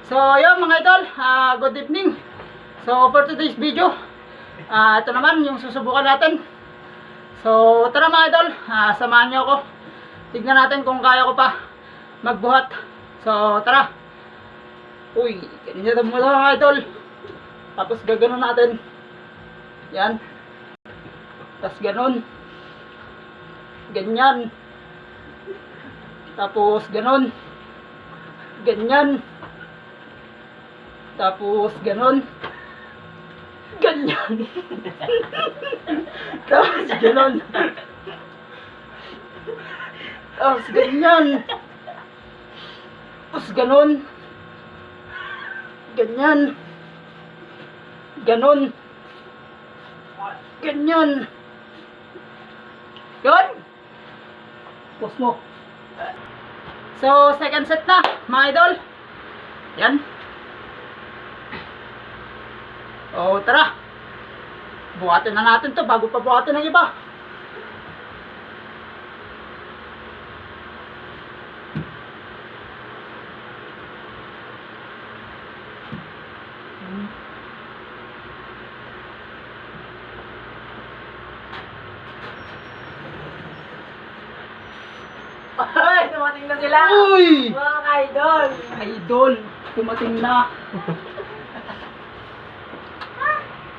So, yun mga idol, good evening. So, for today's video, ito naman yung susubukan natin. So, tara mga idol, samahan nyo ako. Tignan natin kung kaya ko pa magbuhat. So, tara. Uy, ganyan mo mga idol. Tapos gaganon natin. Yan. Tapos ganon. Ganyan. Tapos ganon. Ganyan. Tapos ganon. Ganyan. Tapos ganon. Tapos ganyan. Tapos ganon. Ganyan. Ganon. Ganyan. Yun. Pause mo. So, second set na, mga idol. Yan. O, tara. Buhatin na natin to bago pa buhatin ng iba. Ay, dumating na sila! Uy! Mga idol! Idol, tumating na.